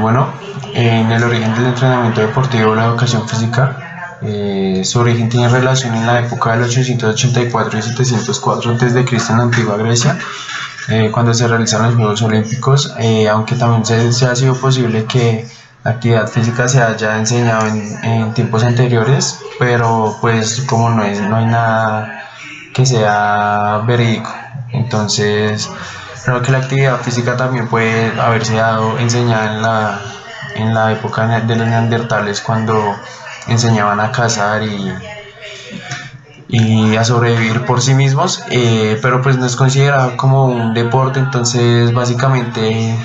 Bueno, en el origen del entrenamiento deportivo, la educación física, su origen tiene relación en la época del 884 y 704 a.C. en la antigua Grecia, cuando se realizaron los Juegos Olímpicos, aunque también se ha sido posible que la actividad física se haya enseñado en tiempos anteriores, pero pues como no hay nada que sea verídico. Entonces, creo que la actividad física también puede haberse dado enseñada en la época de los neandertales, cuando enseñaban a cazar y a sobrevivir por sí mismos, pero pues no es considerado como un deporte. Entonces básicamente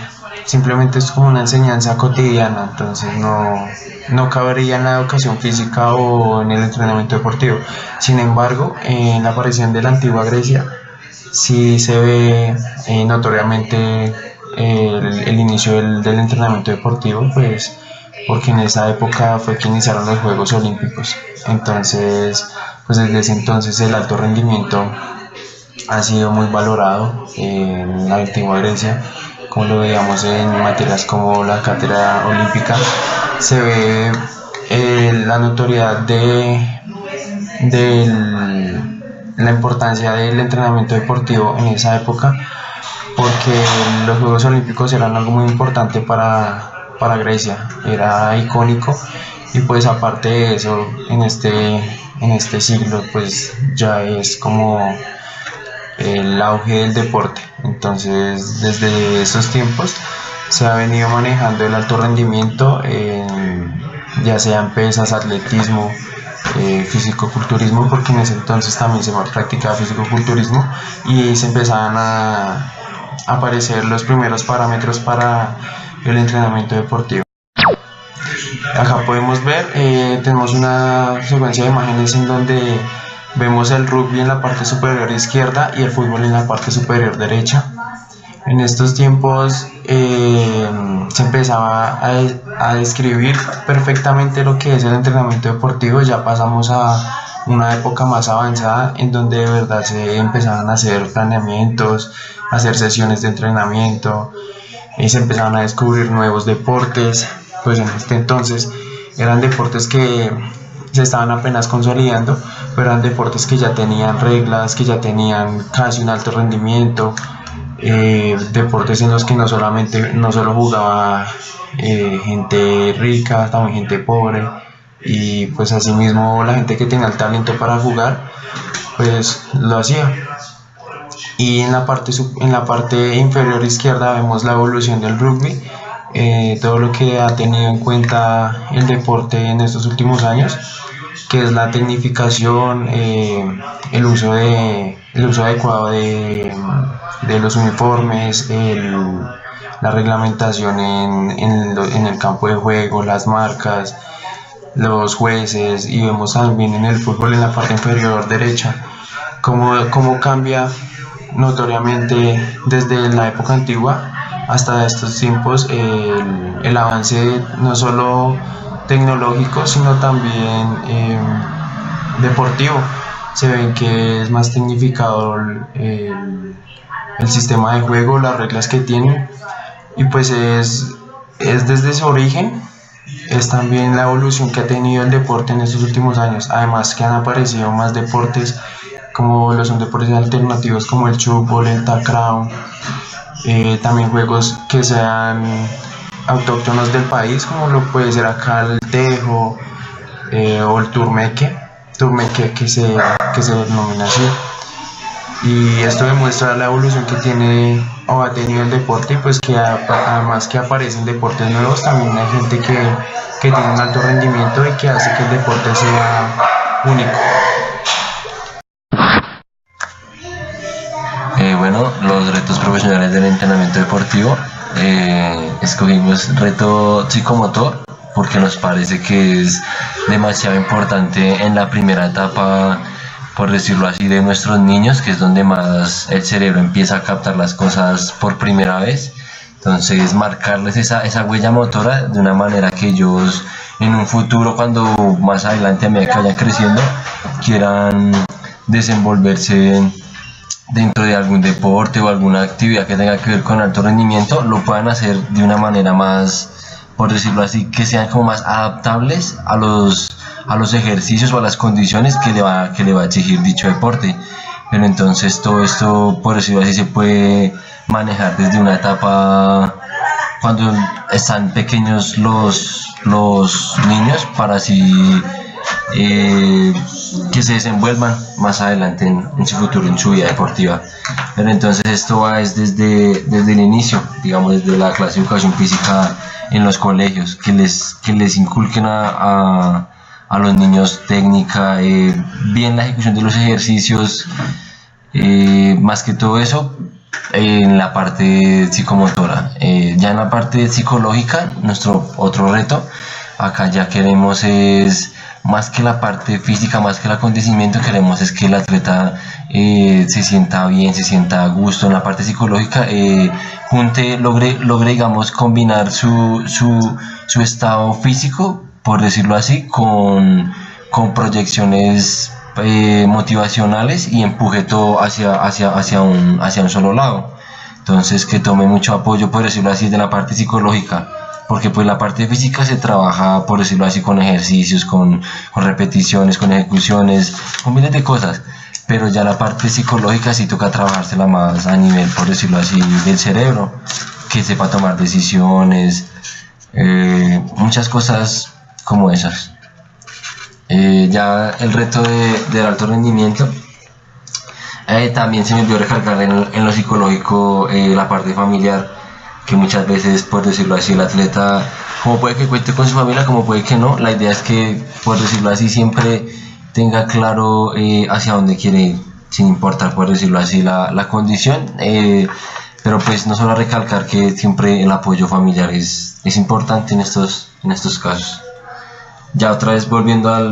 simplemente es como una enseñanza cotidiana. Entonces no cabería en la educación física o en el entrenamiento deportivo. Sin embargo, en la aparición de la antigua Grecia sí se ve notoriamente el inicio del entrenamiento deportivo, pues porque en esa época fue que iniciaron los Juegos Olímpicos. Entonces, pues desde ese entonces el alto rendimiento ha sido muy valorado en la antigua Grecia, como lo veíamos en materias como la cátedra olímpica. Se ve la notoriedad de la importancia del entrenamiento deportivo en esa época, porque los Juegos Olímpicos eran algo muy importante para Grecia, era icónico. Y pues aparte de eso, en este siglo pues ya es como el auge del deporte. Entonces desde esos tiempos se ha venido manejando el alto rendimiento, ya sea en pesas, atletismo, fisicoculturismo, porque en ese entonces también se practicaba fisicoculturismo y se empezaban a aparecer los primeros parámetros para el entrenamiento deportivo. Acá podemos ver, tenemos una secuencia de imágenes en donde vemos el rugby en la parte superior izquierda y el fútbol en la parte superior derecha. En estos tiempos se empezaba a describir perfectamente lo que es el entrenamiento deportivo. Ya pasamos a una época más avanzada en donde de verdad se empezaban a hacer planeamientos, a hacer sesiones de entrenamiento, y se empezaban a descubrir nuevos deportes. Pues en este entonces eran deportes que se estaban apenas consolidando, pero eran deportes que ya tenían reglas, que ya tenían casi un alto rendimiento, deportes en los que no solo jugaba gente rica, también gente pobre, y pues asimismo la gente que tenía el talento para jugar pues lo hacía. Y en la parte inferior izquierda vemos la evolución del rugby, todo lo que ha tenido en cuenta el deporte en estos últimos años, que es la tecnificación, el uso adecuado de los uniformes, la reglamentación en el campo de juego, las marcas, los jueces. Y vemos también en el fútbol, en la parte inferior derecha, cómo cambia notoriamente desde la época antigua hasta estos tiempos el avance no solo tecnológico, sino también deportivo. Se ven que es más tecnificado el sistema de juego, las reglas que tienen, y pues es desde su origen, es también la evolución que ha tenido el deporte en estos últimos años. Además que han aparecido más deportes, como los son deportes alternativos como el fútbol, el takraw, también juegos que sean autóctonos del país, como lo puede ser acá el tejo, o el turmeque que se denomina así. Y esto demuestra la evolución que tiene o ha tenido el deporte, y pues que además que aparecen deportes nuevos, también hay gente que tiene un alto rendimiento y que hace que el deporte sea único. Bueno, los retos profesionales del entrenamiento deportivo, escogimos reto psicomotor porque nos parece que es demasiado importante en la primera etapa, por decirlo así, de nuestros niños, que es donde más el cerebro empieza a captar las cosas por primera vez. Entonces, marcarles esa huella motora de una manera que ellos en un futuro, cuando más adelante, a medida que vayan creciendo, quieran desenvolverse dentro de algún deporte o alguna actividad que tenga que ver con alto rendimiento, lo puedan hacer de una manera más, por decirlo así, que sean como más adaptables a los ejercicios o a las condiciones que le va a exigir dicho deporte. Pero entonces todo esto, por decirlo así, se puede manejar desde una etapa cuando están pequeños los niños, para así que se desenvuelvan más adelante en su futuro, en su vida deportiva. Pero entonces esto va desde el inicio, digamos desde la clase de educación física en los colegios, que les inculquen a los niños técnica, bien la ejecución de los ejercicios, más que todo eso en la parte psicomotora. Ya en la parte psicológica, nuestro otro reto, acá ya queremos es, más que la parte física, más que el acontecimiento, queremos es que el atleta se sienta bien, se sienta a gusto en la parte psicológica, logre digamos combinar su estado físico, por decirlo así, con proyecciones motivacionales, y empuje todo hacia un solo lado. Entonces que tome mucho apoyo, por decirlo así, de la parte psicológica, porque pues la parte física se trabaja, por decirlo así, con ejercicios, con repeticiones, con ejecuciones, con miles de cosas, pero ya la parte psicológica sí toca trabajársela más a nivel, por decirlo así, del cerebro, que sepa tomar decisiones, muchas cosas como esas. Ya el reto del alto rendimiento, también se me olvidó recalcar en lo psicológico, la parte familiar, que muchas veces, por decirlo así, el atleta, como puede que cuente con su familia, como puede que no, la idea es que, por decirlo así, siempre tenga claro hacia dónde quiere ir, sin importar, por decirlo así, la condición, pero pues no solo recalcar que siempre el apoyo familiar es importante en estos casos. Ya otra vez volviendo al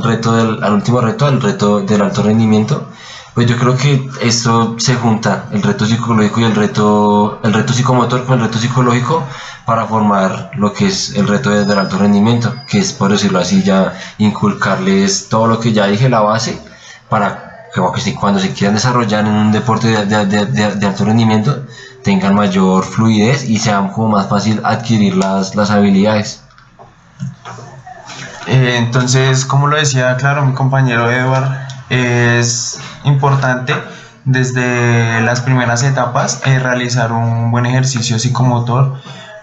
último reto, al reto del alto rendimiento, pues yo creo que esto se junta, el reto psicológico y el reto psicomotor con el reto psicológico, para formar lo que es el reto del alto rendimiento, que es, por decirlo así, ya inculcarles todo lo que ya dije, la base, para que cuando se quieran desarrollar en un deporte de alto rendimiento tengan mayor fluidez y sea como más fácil adquirir las habilidades. Entonces, como lo decía, claro, mi compañero Edward, es importante desde las primeras etapas realizar un buen ejercicio psicomotor,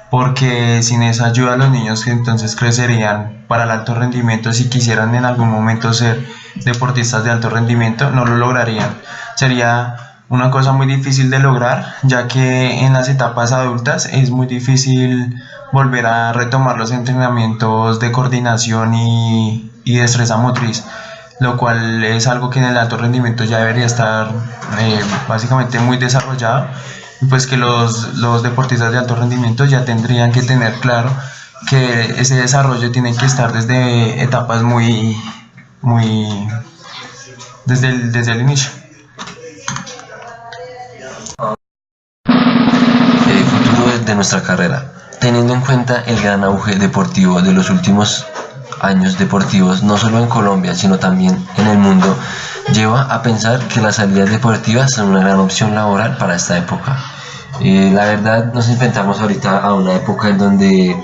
porque sin esa ayuda los niños que entonces crecerían para el alto rendimiento, si quisieran en algún momento ser deportistas de alto rendimiento, no lo lograrían. Sería una cosa muy difícil de lograr, ya que en las etapas adultas es muy difícil volver a retomar los entrenamientos de coordinación y destreza motriz, lo cual es algo que en el alto rendimiento ya debería estar básicamente muy desarrollado, y pues que los deportistas de alto rendimiento ya tendrían que tener claro que ese desarrollo tiene que estar desde etapas desde el inicio. El futuro de nuestra carrera. Teniendo en cuenta el gran auge deportivo de los últimos años deportivos, no solo en Colombia, sino también en el mundo, lleva a pensar que las salidas deportivas son una gran opción laboral para esta época. La verdad, nos enfrentamos ahorita a una época en donde,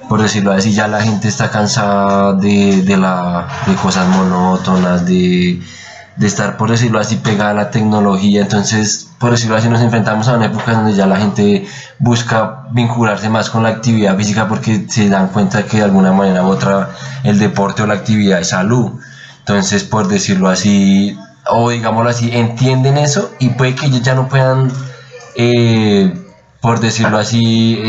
por decirlo así, ya la gente está cansada de cosas monótonas, de estar, por decirlo así, pegada a la tecnología. Entonces, por decirlo así, nos enfrentamos a una época donde ya la gente busca vincularse más con la actividad física, porque se dan cuenta que de alguna manera u otra el deporte o la actividad es salud. Entonces, por decirlo así, o digámoslo así, entienden eso, y puede que ellos ya no puedan, por decirlo así,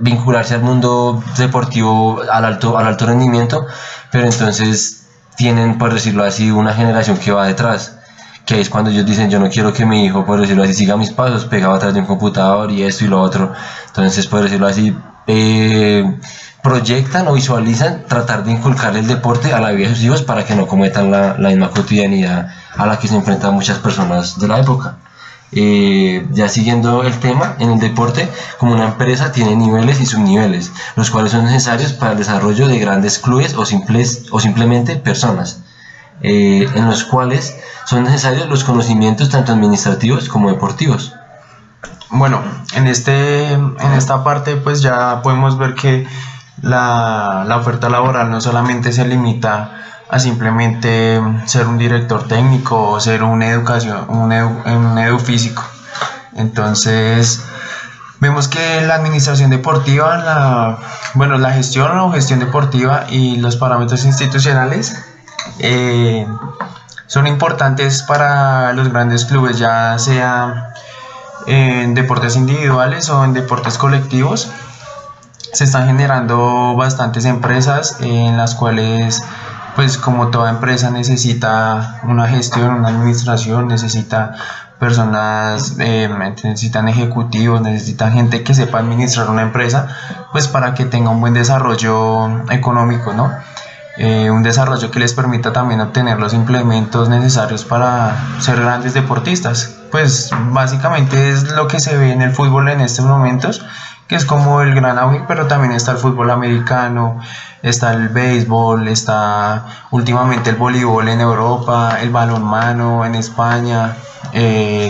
vincularse al mundo deportivo al alto rendimiento, pero entonces tienen, por decirlo así, una generación que va detrás, que es cuando ellos dicen: yo no quiero que mi hijo, por decirlo así, siga mis pasos pegado atrás de un computador y esto y lo otro. Entonces, por decirlo así, proyectan o visualizan tratar de inculcar el deporte a la vida de sus hijos, para que no cometan la misma cotidianidad a la que se enfrentan muchas personas de la época. Ya siguiendo el tema, en el deporte, como una empresa tiene niveles y subniveles, los cuales son necesarios para el desarrollo de grandes clubes o simplemente personas. en los cuales son necesarios los conocimientos tanto administrativos como deportivos. Bueno, en esta parte pues ya podemos ver que la oferta laboral no solamente se limita a simplemente ser un director técnico o ser un edufísico. Entonces vemos que la administración deportiva, la gestión o gestión deportiva y los parámetros institucionales son importantes para los grandes clubes, ya sea en deportes individuales o en deportes colectivos. Se están generando bastantes empresas en las cuales, pues como toda empresa, necesita una gestión, una administración, necesita personas, necesitan ejecutivos, necesitan gente que sepa administrar una empresa, pues para que tenga un buen desarrollo económico, ¿no? Un desarrollo que les permita también obtener los implementos necesarios para ser grandes deportistas. Pues básicamente es lo que se ve en el fútbol en estos momentos, que es como el gran auge, pero también está el fútbol americano, está el béisbol, está últimamente el voleibol en Europa, el balonmano en España,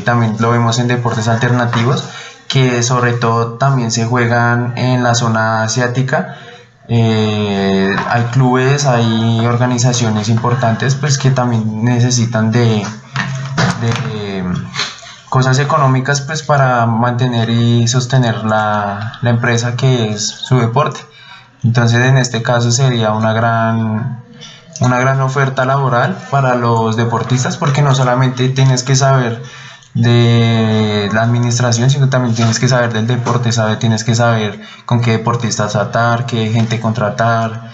también lo vemos en deportes alternativos, que sobre todo también se juegan en la zona asiática. Hay clubes, hay organizaciones importantes pues que también necesitan de cosas económicas pues para mantener y sostener la empresa que es su deporte. Entonces en este caso sería una gran oferta laboral para los deportistas, porque no solamente tienes que saber de la administración, sino también tienes que saber del deporte, tienes que saber con qué deportistas tratar, qué gente contratar,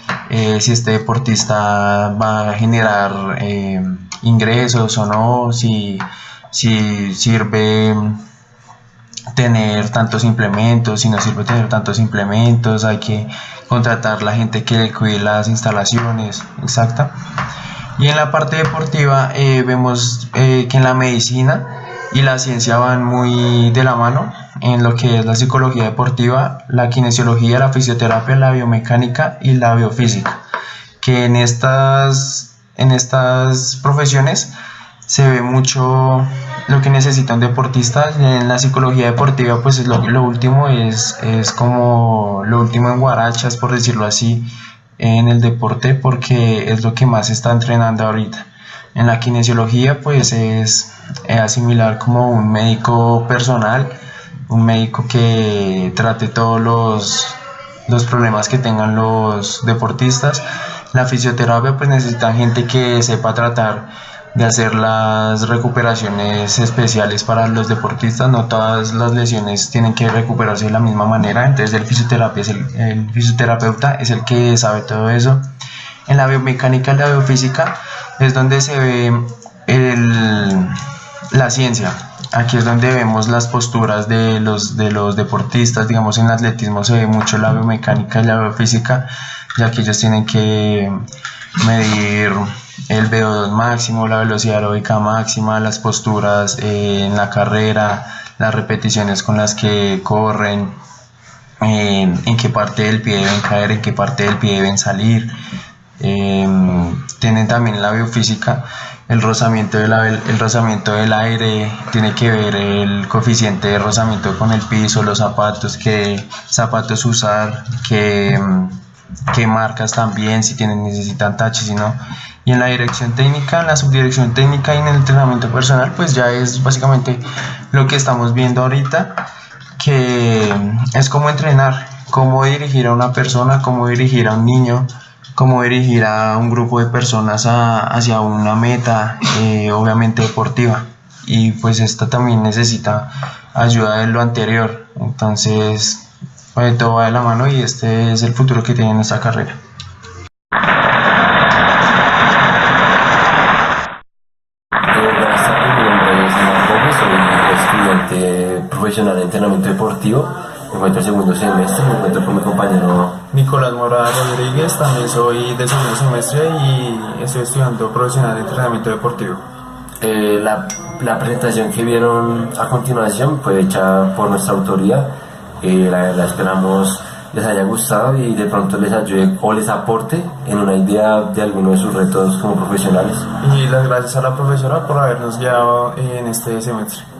si este deportista va a generar ingresos o no, si sirve tener tantos implementos, si no sirve tener tantos implementos, hay que contratar la gente que le cuide las instalaciones, exacta. Y en la parte deportiva vemos que en la medicina y la ciencia van muy de la mano en lo que es la psicología deportiva, la kinesiología, la fisioterapia, la biomecánica y la biofísica, que en estas profesiones se ve mucho lo que necesita un deportista. En la psicología deportiva pues es lo último, es como lo último en guarachas, por decirlo así, en el deporte, porque es lo que más se está entrenando ahorita. En la kinesiología pues es asimilar como un médico personal, un médico que trate todos los problemas que tengan los deportistas. La fisioterapia pues necesita gente que sepa tratar de hacer las recuperaciones especiales para los deportistas. No todas las lesiones tienen que recuperarse de la misma manera, entonces el fisioterapeuta es el que sabe todo eso. En la biomecánica y la biofísica es donde se ve la ciencia. Aquí es donde vemos las posturas de los deportistas. Digamos, en atletismo se ve mucho la biomecánica y la biofísica, ya que ellos tienen que medir el VO2 máximo, la velocidad aeróbica máxima, las posturas en la carrera, las repeticiones con las que corren, en qué parte del pie deben caer, en qué parte del pie deben salir. Tienen también la biofísica, el rozamiento del aire, tiene que ver el coeficiente de rozamiento con el piso, los zapatos, qué zapatos usar, qué marcas también, si necesitan taches, si no. Y en la dirección técnica, en la subdirección técnica y en el entrenamiento personal, pues ya es básicamente lo que estamos viendo ahorita, que es cómo entrenar, cómo dirigir a una persona, cómo dirigir a un niño, cómo dirigir a un grupo de personas hacia una meta, obviamente deportiva. Y pues esta también necesita ayuda de lo anterior. Entonces, pues, todo va de la mano y este es el futuro que tiene esta carrera. Buenas tardes, mi nombre es Iván Gómez, soy estudiante profesional de entrenamiento deportivo. Me encuentro en segundo semestre, me encuentro con mi compañero Nicolás Mora Rodríguez, también soy de segundo semestre y estoy estudiando profesional de entrenamiento deportivo. La presentación que vieron a continuación fue hecha por nuestra autoría. La verdad esperamos les haya gustado y de pronto les ayude o les aporte en una idea de alguno de sus retos como profesionales. Y las gracias a la profesora por habernos guiado en este semestre.